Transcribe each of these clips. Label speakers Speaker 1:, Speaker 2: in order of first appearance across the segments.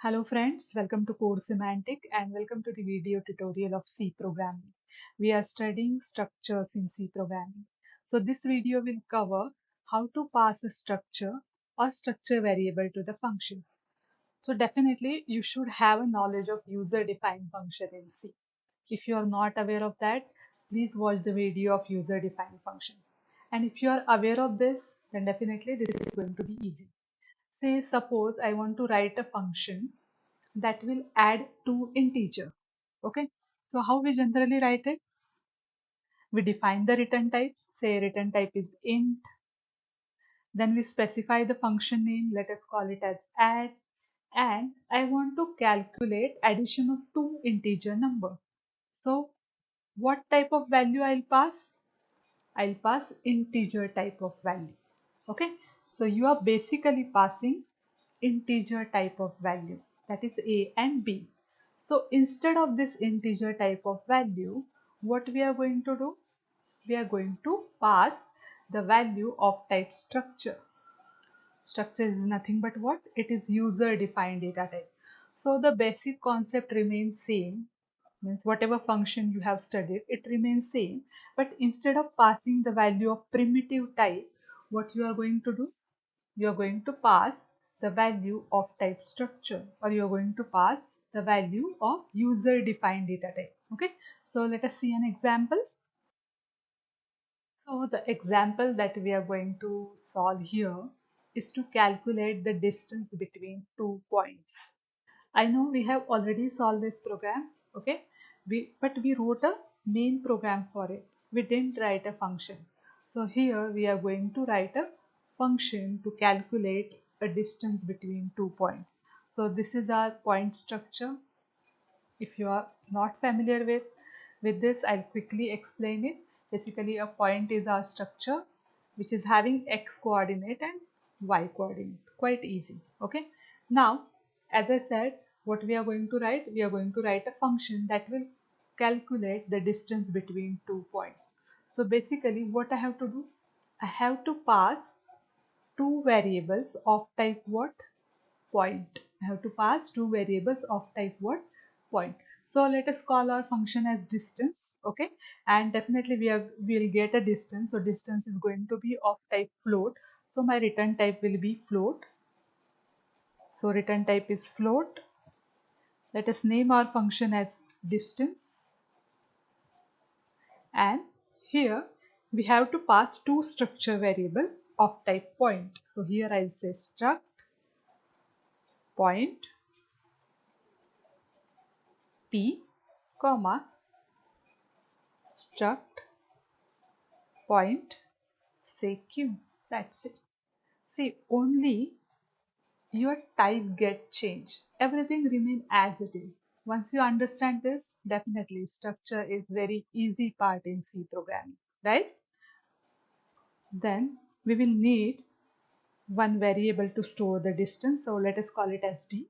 Speaker 1: Hello friends, welcome to Core Semantic and welcome to the video tutorial of C programming. We are studying structures in C programming. So this video will cover how to pass a structure or structure variable to the functions. So definitely you should have a knowledge of user-defined function in C. If you are not aware of that, please watch the video of user-defined function. And if you are aware of this, then definitely this is going to be easy. Say suppose I want to write a function that will add two integer. Okay, so how we generally write it? We define the return type, say return type is int, then we specify the function name, let us call it as add, and I want to calculate addition of two integer number. So what type of value I'll pass? I'll pass integer type of value. Okay, so you are basically passing integer type of value, that is a and b. So instead of this integer type of value, what we are going to do? We are going to pass the value of type structure. Structure is nothing but what? It is user defined data type. So the basic concept remains same, means whatever function you have studied, it remains same, but instead of passing the value of primitive type, what you are going to do? You are going to pass the value of type structure, or you are going to pass the value of user defined data type. Okay, so let us see an example. So the example that we are going to solve here is to calculate the distance between 2 points. I know we have already solved this program, okay? But we wrote a main program for it. We didn't write a function. So here we are going to write a function to calculate a distance between 2 points. So this is our point structure. If you are not familiar with this, I'll quickly explain it. Basically, a point is our structure which is having x coordinate and y coordinate. Quite easy. Okay. Now, as I said, what we are going to write? We are going to write a function that will calculate the distance between 2 points. So basically, what I have to do? I have to pass two variables of type what? Point. I have to pass two variables of type what? Point. So let us call our function as distance. Okay, and definitely we'll get a distance. So distance is going to be of type float. So my return type will be float. So return type is float. Let us name our function as distance, and here we have to pass two structure variable of type point. So here I'll say struct point p comma struct point say q. That's it. See, only your type get changed. Everything remain as it is. Once you understand this, definitely structure is very easy part in C programming, right? Then we will need one variable to store the distance. So let us call it as d.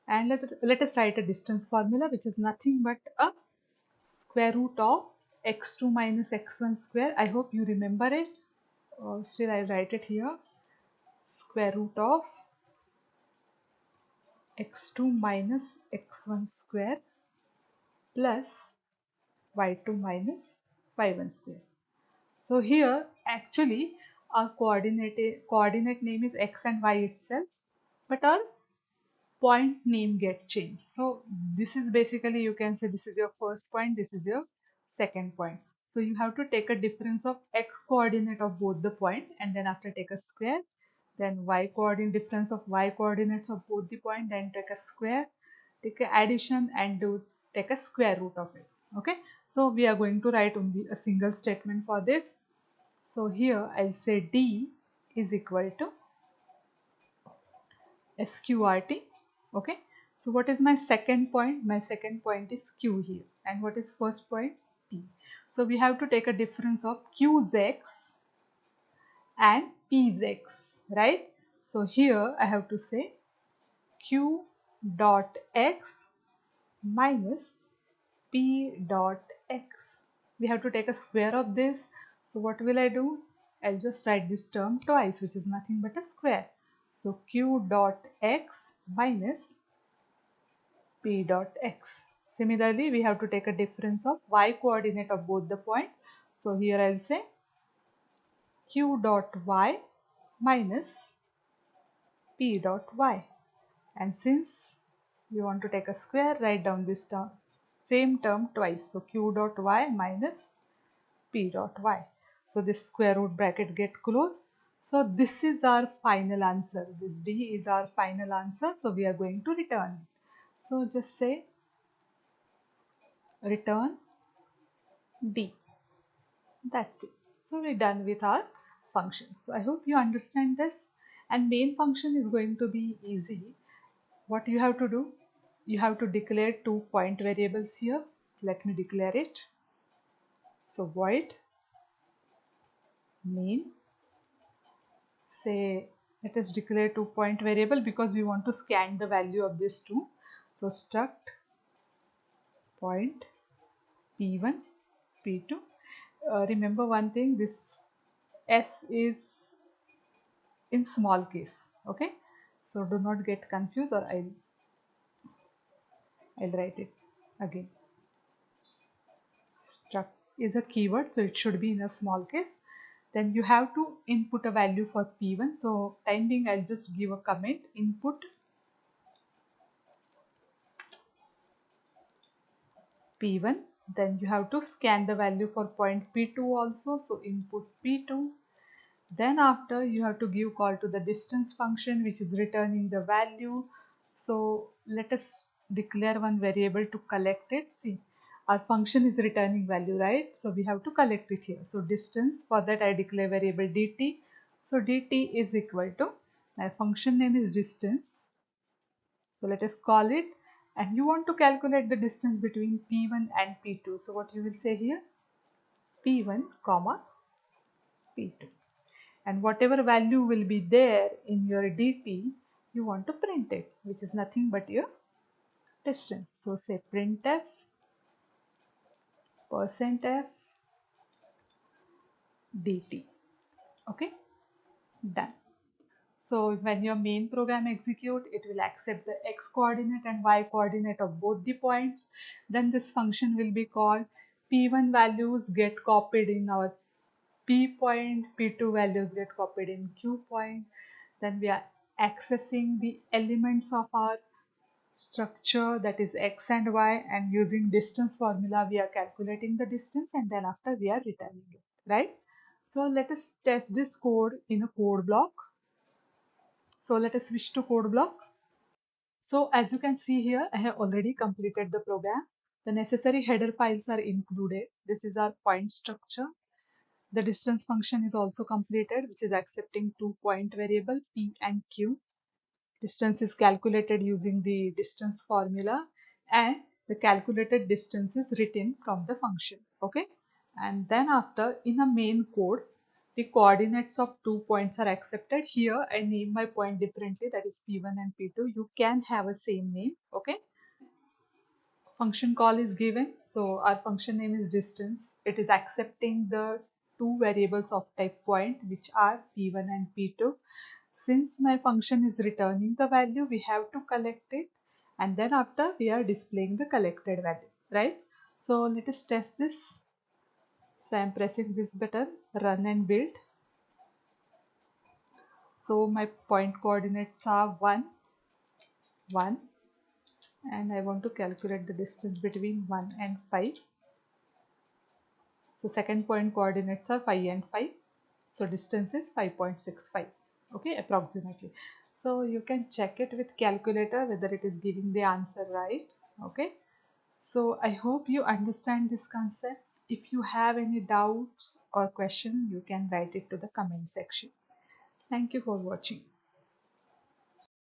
Speaker 1: And let us write a distance formula, which is nothing but a square root of x2 minus x1 square. I hope you remember it. Still I'll write it here. Square root of x2 minus x1 square plus y2 minus y1 square. So here actually our coordinate name is x and y itself, but our point name get changed. So this is basically, you can say this is your first point, this is your second point. So you have to take a difference of x coordinate of both the point, and then after take a square, then y coordinate difference of y coordinates of both the point, then take a square, take a addition, and take a square root of it. Okay, so we are going to write only a single statement for this. So here I'll say d is equal to sqrt. Okay, so what is my second point? My second point is q here, and what is first point? P. So we have to take a difference of qx and px, right? So here I have to say q dot x minus p dot x. We have to take a square of this. So what will I do? I'll just write this term twice, which is nothing but a square. So q dot x minus P dot x. Similarly, we have to take a difference of y coordinate of both the points. So here I'll say q dot y minus p dot y. And since you want to take a square, write down this term, same term twice. So q dot y minus p dot y. So this square root bracket get closed. So this is our final answer. This D is our final answer. So we are going to return it. So just say return D. That's it. So we're done with our function. So I hope you understand this. And main function is going to be easy. What you have to do? You have to declare 2 point variables here. Let me declare it. So void main, say let us declare 2 point variable because we want to scan the value of this 2. So struct point p1 p2. Remember one thing, this s is in small case, okay? So do not get confused, or I'll write it again. Struct is a keyword, so it should be in a small case. Then you have to input a value for p1. So time being, I'll just give a comment input p1. Then you have to scan the value for point p2 also, so input p2. Then after you have to give call to the distance function, which is returning the value. So let us declare one variable to collect it. See, our function is returning value, right? So we have to collect it here. So distance, for that I declare variable dt. So dt is equal to, my function name is distance. So let us call it, and you want to calculate the distance between P1 and P2. So what you will say here, P1 comma P2, and whatever value will be there in your dt, you want to print it, which is nothing but your distance. So say printf %f dt. Okay, done. So when your main program execute, it will accept the x coordinate and y coordinate of both the points. Then this function will be called. P1 values get copied in our P point, P2 values get copied in Q point. Then we are accessing the elements of our structure, that is x and y, and using distance formula we are calculating the distance, and then after we are returning it, right? So let us test this code in a code block. So let us switch to code block. So as you can see here, I have already completed the program. The necessary header files are included. This is our point structure. The distance function is also completed, which is accepting 2 point variable p and q. Distance is calculated using the distance formula, and the calculated distance is written from the function. Okay, and then after, in a main code, the coordinates of 2 points are accepted. Here I name my point differently, that is p1 and p2. You can have a same name. Okay, function call is given. So our function name is distance. It is accepting the 2 variables of type point, which are p1 and p2. Since my function is returning the value, we have to collect it, and then after we are displaying the collected value, right? So let us test this. So I am pressing this button, run and build. So my point coordinates are 1, 1, and I want to calculate the distance between 1 and 5. So second point coordinates are 5 and 5. So distance is 5.65. Okay, approximately. So you can check it with calculator whether it is giving the answer right. Okay. So I hope you understand this concept. If you have any doubts or question, you can write it to the comment section. Thank you for watching.